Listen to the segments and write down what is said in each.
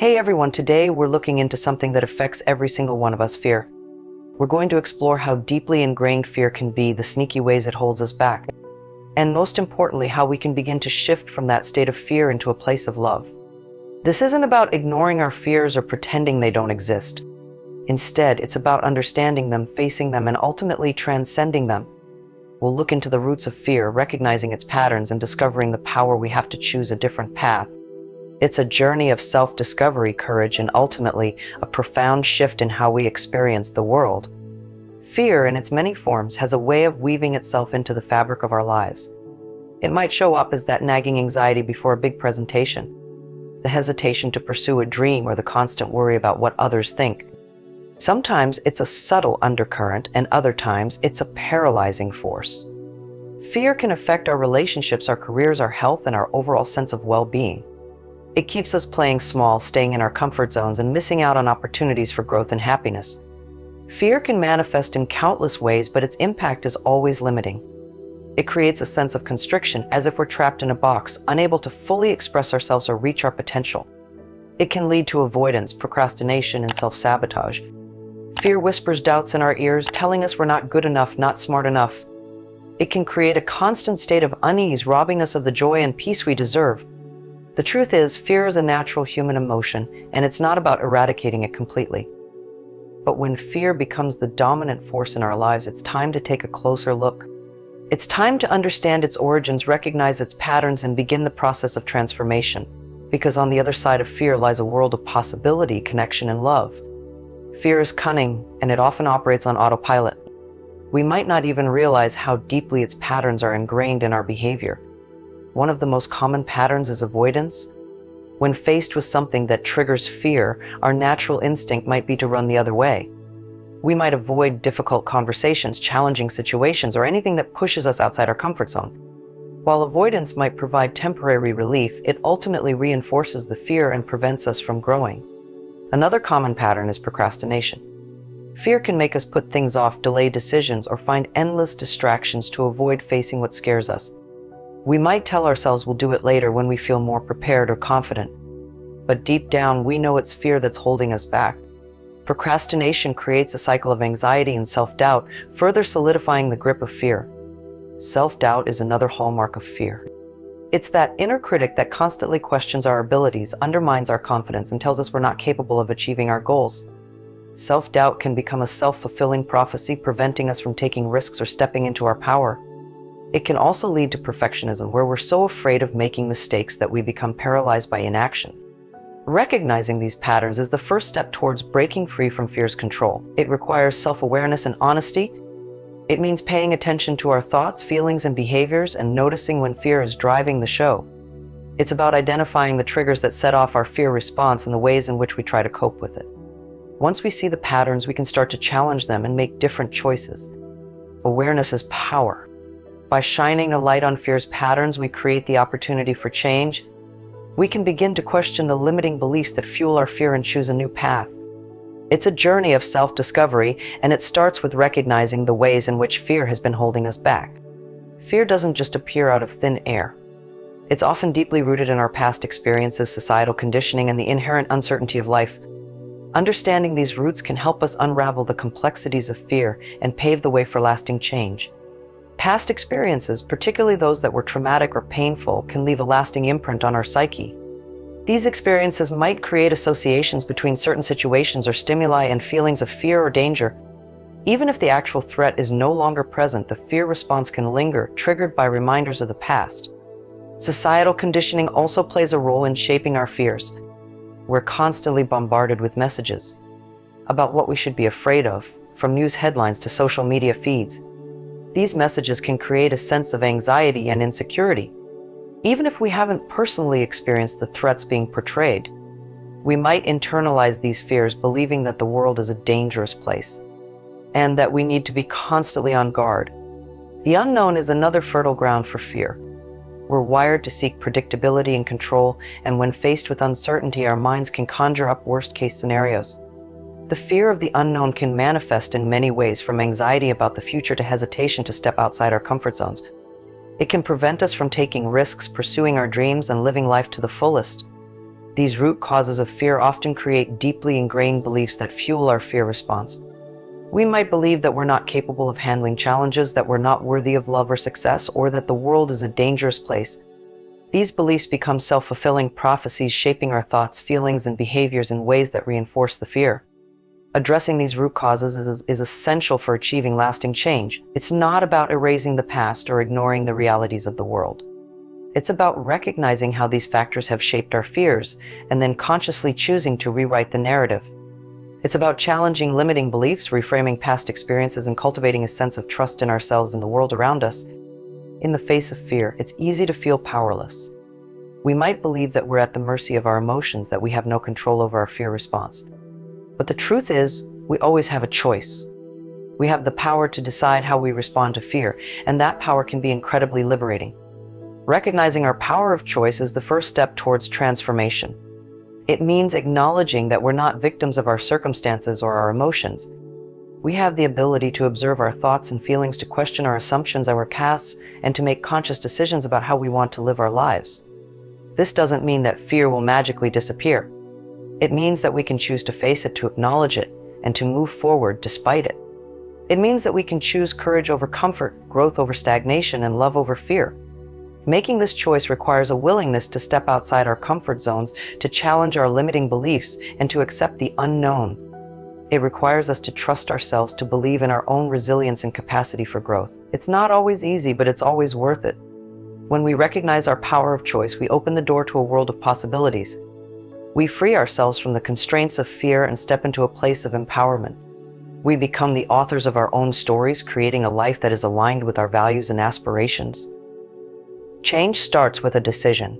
Hey everyone, today we're looking into something that affects every single one of us, fear. We're going to explore how deeply ingrained fear can be, the sneaky ways it holds us back, and most importantly, how we can begin to shift from that state of fear into a place of love. This isn't about ignoring our fears or pretending they don't exist. Instead, it's about understanding them, facing them, and ultimately transcending them. We'll look into the roots of fear, recognizing its patterns and discovering the power we have to choose a different path. It's a journey of self-discovery, courage, and ultimately a profound shift in how we experience the world. Fear, in its many forms, has a way of weaving itself into the fabric of our lives. It might show up as that nagging anxiety before a big presentation, the hesitation to pursue a dream, or the constant worry about what others think. Sometimes it's a subtle undercurrent, and other times it's a paralyzing force. Fear can affect our relationships, our careers, our health, and our overall sense of well-being. It keeps us playing small, staying in our comfort zones, and missing out on opportunities for growth and happiness. Fear can manifest in countless ways, but its impact is always limiting. It creates a sense of constriction, as if we're trapped in a box, unable to fully express ourselves or reach our potential. It can lead to avoidance, procrastination, and self-sabotage. Fear whispers doubts in our ears, telling us we're not good enough, not smart enough. It can create a constant state of unease, robbing us of the joy and peace we deserve. The truth is, fear is a natural human emotion, and it's not about eradicating it completely. But when fear becomes the dominant force in our lives, it's time to take a closer look. It's time to understand its origins, recognize its patterns, and begin the process of transformation. Because on the other side of fear lies a world of possibility, connection, and love. Fear is cunning, and it often operates on autopilot. We might not even realize how deeply its patterns are ingrained in our behavior. One of the most common patterns is avoidance. When faced with something that triggers fear, our natural instinct might be to run the other way. We might avoid difficult conversations, challenging situations, or anything that pushes us outside our comfort zone. While avoidance might provide temporary relief, it ultimately reinforces the fear and prevents us from growing. Another common pattern is procrastination. Fear can make us put things off, delay decisions, or find endless distractions to avoid facing what scares us. We might tell ourselves we'll do it later when we feel more prepared or confident. But deep down, we know it's fear that's holding us back. Procrastination creates a cycle of anxiety and self-doubt, further solidifying the grip of fear. Self-doubt is another hallmark of fear. It's that inner critic that constantly questions our abilities, undermines our confidence, and tells us we're not capable of achieving our goals. Self-doubt can become a self-fulfilling prophecy, preventing us from taking risks or stepping into our power. It can also lead to perfectionism, where we're so afraid of making mistakes that we become paralyzed by inaction. Recognizing these patterns is the first step towards breaking free from fear's control. It requires self-awareness and honesty. It means paying attention to our thoughts, feelings, and behaviors, and noticing when fear is driving the show. It's about identifying the triggers that set off our fear response and the ways in which we try to cope with it. Once we see the patterns, we can start to challenge them and make different choices. Awareness is power. By shining a light on fear's patterns, we create the opportunity for change. We can begin to question the limiting beliefs that fuel our fear and choose a new path. It's a journey of self-discovery, and it starts with recognizing the ways in which fear has been holding us back. Fear doesn't just appear out of thin air. It's often deeply rooted in our past experiences, societal conditioning, and the inherent uncertainty of life. Understanding these roots can help us unravel the complexities of fear and pave the way for lasting change. Past experiences, particularly those that were traumatic or painful, can leave a lasting imprint on our psyche. These experiences might create associations between certain situations or stimuli and feelings of fear or danger. Even if the actual threat is no longer present, the fear response can linger, triggered by reminders of the past. Societal conditioning also plays a role in shaping our fears. We're constantly bombarded with messages about what we should be afraid of, from news headlines to social media feeds. These messages can create a sense of anxiety and insecurity. Even if we haven't personally experienced the threats being portrayed, we might internalize these fears, believing that the world is a dangerous place and that we need to be constantly on guard. The unknown is another fertile ground for fear. We're wired to seek predictability and control, and when faced with uncertainty, our minds can conjure up worst-case scenarios. The fear of the unknown can manifest in many ways, from anxiety about the future to hesitation to step outside our comfort zones. It can prevent us from taking risks, pursuing our dreams, and living life to the fullest. These root causes of fear often create deeply ingrained beliefs that fuel our fear response. We might believe that we're not capable of handling challenges, that we're not worthy of love or success, or that the world is a dangerous place. These beliefs become self-fulfilling prophecies, shaping our thoughts, feelings, and behaviors in ways that reinforce the fear. Addressing these root causes is essential for achieving lasting change. It's not about erasing the past or ignoring the realities of the world. It's about recognizing how these factors have shaped our fears and then consciously choosing to rewrite the narrative. It's about challenging limiting beliefs, reframing past experiences, and cultivating a sense of trust in ourselves and the world around us. In the face of fear, it's easy to feel powerless. We might believe that we're at the mercy of our emotions, that we have no control over our fear response. But the truth is, we always have a choice. We have the power to decide how we respond to fear, and that power can be incredibly liberating. Recognizing our power of choice is the first step towards transformation. It means acknowledging that we're not victims of our circumstances or our emotions. We have the ability to observe our thoughts and feelings, to question our assumptions, our past, and to make conscious decisions about how we want to live our lives. This doesn't mean that fear will magically disappear. It means that we can choose to face it, to acknowledge it, and to move forward despite it. It means that we can choose courage over comfort, growth over stagnation, and love over fear. Making this choice requires a willingness to step outside our comfort zones, to challenge our limiting beliefs, and to accept the unknown. It requires us to trust ourselves, to believe in our own resilience and capacity for growth. It's not always easy, but it's always worth it. When we recognize our power of choice, we open the door to a world of possibilities. We free ourselves from the constraints of fear and step into a place of empowerment. We become the authors of our own stories, creating a life that is aligned with our values and aspirations. Change starts with a decision.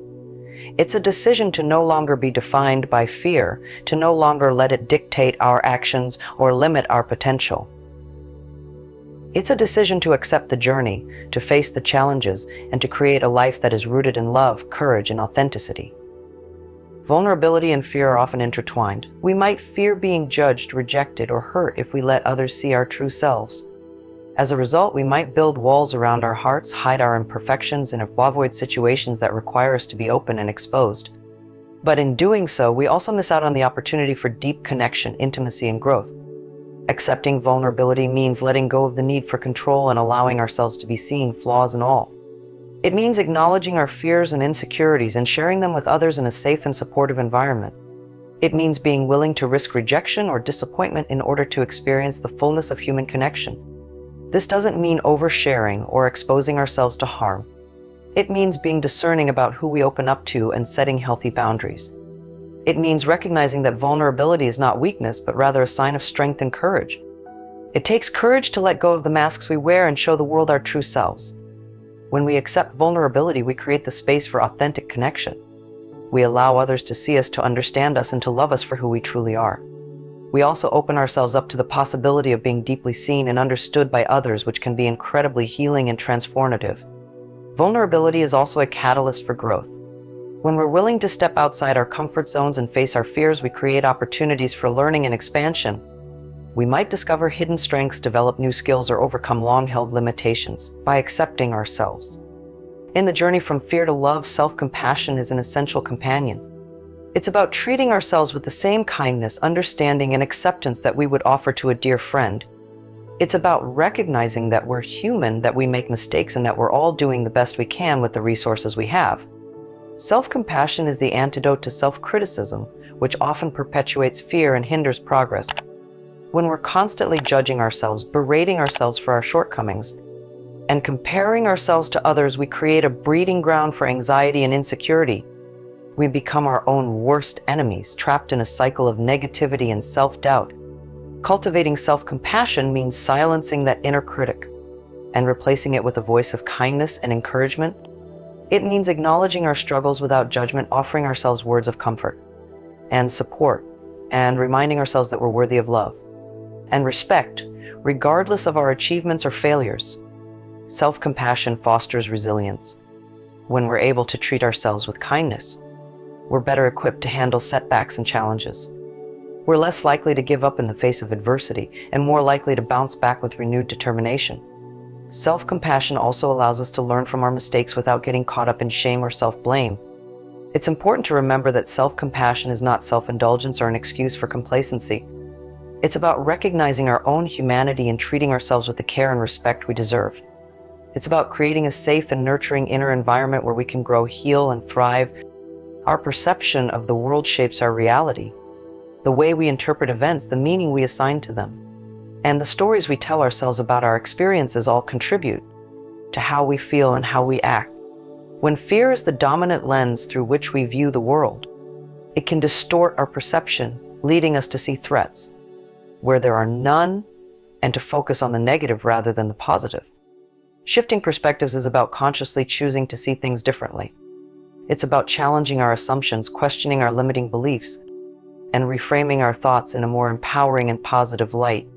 It's a decision to no longer be defined by fear, to no longer let it dictate our actions or limit our potential. It's a decision to accept the journey, to face the challenges, and to create a life that is rooted in love, courage, and authenticity. Vulnerability and fear are often intertwined. We might fear being judged, rejected, or hurt if we let others see our true selves. As a result, we might build walls around our hearts, hide our imperfections, and avoid situations that require us to be open and exposed. But in doing so, we also miss out on the opportunity for deep connection, intimacy, and growth. Accepting vulnerability means letting go of the need for control and allowing ourselves to be seen, flaws and all. It means acknowledging our fears and insecurities and sharing them with others in a safe and supportive environment. It means being willing to risk rejection or disappointment in order to experience the fullness of human connection. This doesn't mean oversharing or exposing ourselves to harm. It means being discerning about who we open up to and setting healthy boundaries. It means recognizing that vulnerability is not weakness, but rather a sign of strength and courage. It takes courage to let go of the masks we wear and show the world our true selves. When we accept vulnerability, we create the space for authentic connection. We allow others to see us, to understand us, and to love us for who we truly are. We also open ourselves up to the possibility of being deeply seen and understood by others, which can be incredibly healing and transformative. Vulnerability is also a catalyst for growth. When we're willing to step outside our comfort zones and face our fears, we create opportunities for learning and expansion. We might discover hidden strengths, develop new skills, or overcome long-held limitations by accepting ourselves. In the journey from fear to love, self-compassion is an essential companion. It's about treating ourselves with the same kindness, understanding, and acceptance that we would offer to a dear friend. It's about recognizing that we're human, that we make mistakes, and that we're all doing the best we can with the resources we have. Self-compassion is the antidote to self-criticism, which often perpetuates fear and hinders progress. When we're constantly judging ourselves, berating ourselves for our shortcomings, and comparing ourselves to others, we create a breeding ground for anxiety and insecurity. We become our own worst enemies, trapped in a cycle of negativity and self-doubt. Cultivating self-compassion means silencing that inner critic and replacing it with a voice of kindness and encouragement. It means acknowledging our struggles without judgment, offering ourselves words of comfort and support, and reminding ourselves that we're worthy of love and respect, regardless of our achievements or failures. Self-compassion fosters resilience. When we're able to treat ourselves with kindness, we're better equipped to handle setbacks and challenges. We're less likely to give up in the face of adversity and more likely to bounce back with renewed determination. Self-compassion also allows us to learn from our mistakes without getting caught up in shame or self-blame. It's important to remember that self-compassion is not self-indulgence or an excuse for complacency. It's about recognizing our own humanity and treating ourselves with the care and respect we deserve. It's about creating a safe and nurturing inner environment where we can grow, heal, and thrive. Our perception of the world shapes our reality, the way we interpret events, the meaning we assign to them, and the stories we tell ourselves about our experiences all contribute to how we feel and how we act. When fear is the dominant lens through which we view the world, it can distort our perception, leading us to see threats where there are none and to focus on the negative rather than the positive. Shifting perspectives is about consciously choosing to see things differently. It's about challenging our assumptions, questioning our limiting beliefs, and reframing our thoughts in a more empowering and positive light.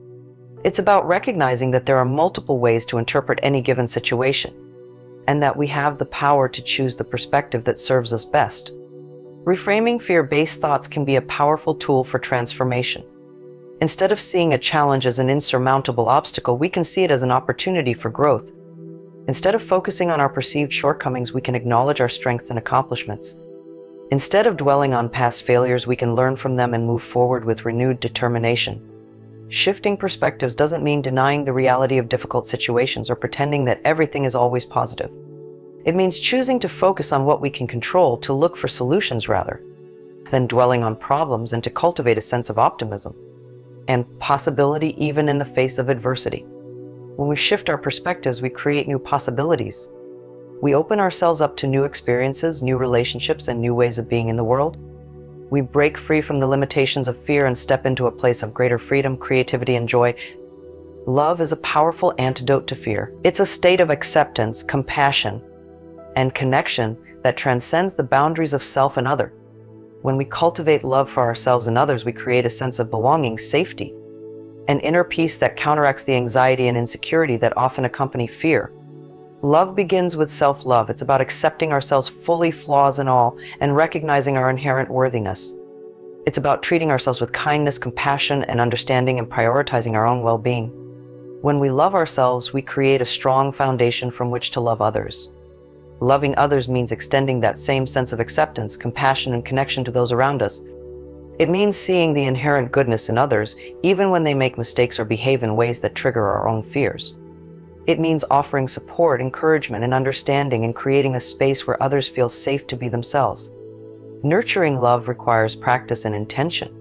It's about recognizing that there are multiple ways to interpret any given situation, and that we have the power to choose the perspective that serves us best. Reframing fear-based thoughts can be a powerful tool for transformation. Instead of seeing a challenge as an insurmountable obstacle, we can see it as an opportunity for growth. Instead of focusing on our perceived shortcomings, we can acknowledge our strengths and accomplishments. Instead of dwelling on past failures, we can learn from them and move forward with renewed determination. Shifting perspectives doesn't mean denying the reality of difficult situations or pretending that everything is always positive. It means choosing to focus on what we can control, to look for solutions rather than dwelling on problems, and to cultivate a sense of optimism and possibility even in the face of adversity. When we shift our perspectives, we create new possibilities. We open ourselves up to new experiences, new relationships, and new ways of being in the world. We break free from the limitations of fear and step into a place of greater freedom, creativity, and joy. Love is a powerful antidote to fear. It's a state of acceptance, compassion, and connection that transcends the boundaries of self and other. When we cultivate love for ourselves and others, we create a sense of belonging, safety, an inner peace that counteracts the anxiety and insecurity that often accompany fear. Love begins with self-love. It's about accepting ourselves fully, flaws and all, and recognizing our inherent worthiness. It's about treating ourselves with kindness, compassion, and understanding, and prioritizing our own well-being. When we love ourselves, we create a strong foundation from which to love others. Loving others means extending that same sense of acceptance, compassion, and connection to those around us. It means seeing the inherent goodness in others, even when they make mistakes or behave in ways that trigger our own fears. It means offering support, encouragement, and understanding, and creating a space where others feel safe to be themselves. Nurturing love requires practice and intention.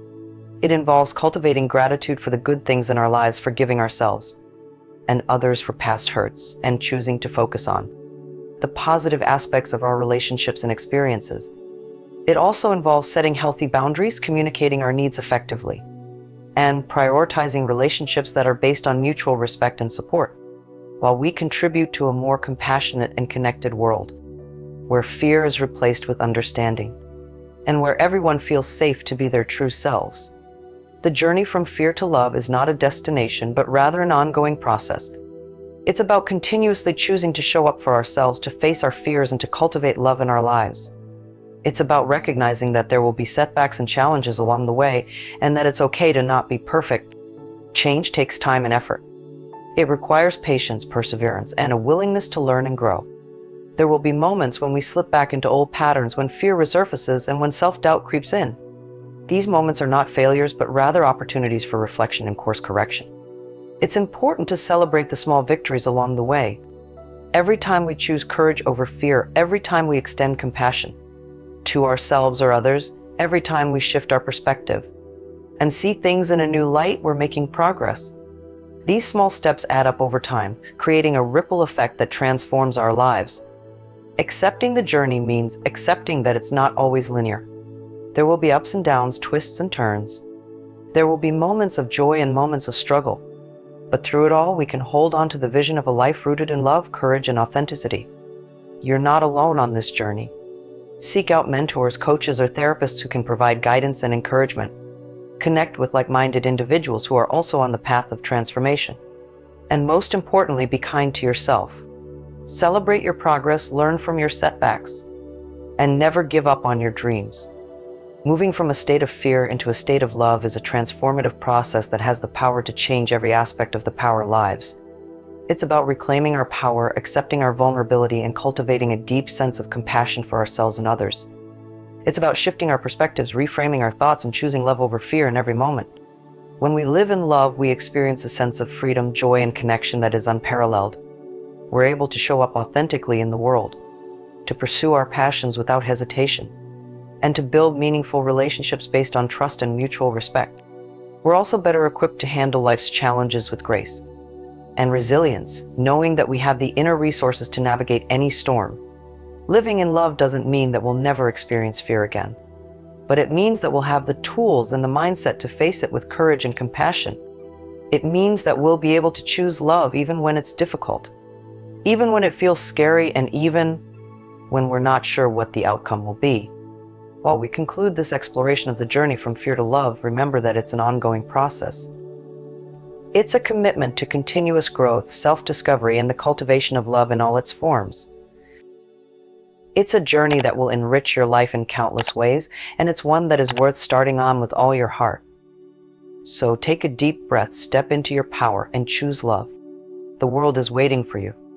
It involves cultivating gratitude for the good things in our lives, forgiving ourselves and others for past hurts, and choosing to focus on the positive aspects of our relationships and experiences. It also involves setting healthy boundaries, communicating our needs effectively, and prioritizing relationships that are based on mutual respect and support, while we contribute to a more compassionate and connected world, where fear is replaced with understanding, and where everyone feels safe to be their true selves. The journey from fear to love is not a destination, but rather an ongoing process. It's about continuously choosing to show up for ourselves, to face our fears, and to cultivate love in our lives. It's about recognizing that there will be setbacks and challenges along the way, and that it's okay to not be perfect. Change takes time and effort. It requires patience, perseverance, and a willingness to learn and grow. There will be moments when we slip back into old patterns, when fear resurfaces, and when self-doubt creeps in. These moments are not failures, but rather opportunities for reflection and course correction. It's important to celebrate the small victories along the way. Every time we choose courage over fear, every time we extend compassion to ourselves or others, every time we shift our perspective and see things in a new light, we're making progress. These small steps add up over time, creating a ripple effect that transforms our lives. Accepting the journey means accepting that it's not always linear. There will be ups and downs, twists and turns. There will be moments of joy and moments of struggle. But through it all, we can hold on to the vision of a life rooted in love, courage, and authenticity. You're not alone on this journey. Seek out mentors, coaches, or therapists who can provide guidance and encouragement. Connect with like-minded individuals who are also on the path of transformation. And most importantly, be kind to yourself. Celebrate your progress, learn from your setbacks, and never give up on your dreams. Moving from a state of fear into a state of love is a transformative process that has the power to change every aspect of our lives. It's about reclaiming our power, accepting our vulnerability, and cultivating a deep sense of compassion for ourselves and others. It's about shifting our perspectives, reframing our thoughts, and choosing love over fear in every moment. When we live in love, we experience a sense of freedom, joy, and connection that is unparalleled. We're able to show up authentically in the world, to pursue our passions without hesitation, and to build meaningful relationships based on trust and mutual respect. We're also better equipped to handle life's challenges with grace and resilience, knowing that we have the inner resources to navigate any storm. Living in love doesn't mean that we'll never experience fear again, but it means that we'll have the tools and the mindset to face it with courage and compassion. It means that we'll be able to choose love even when it's difficult, even when it feels scary, and even when we're not sure what the outcome will be. While we conclude this exploration of the journey from fear to love, remember that it's an ongoing process. It's a commitment to continuous growth, self-discovery, and the cultivation of love in all its forms. It's a journey that will enrich your life in countless ways, and it's one that is worth starting on with all your heart. So take a deep breath, step into your power, and choose love. The world is waiting for you.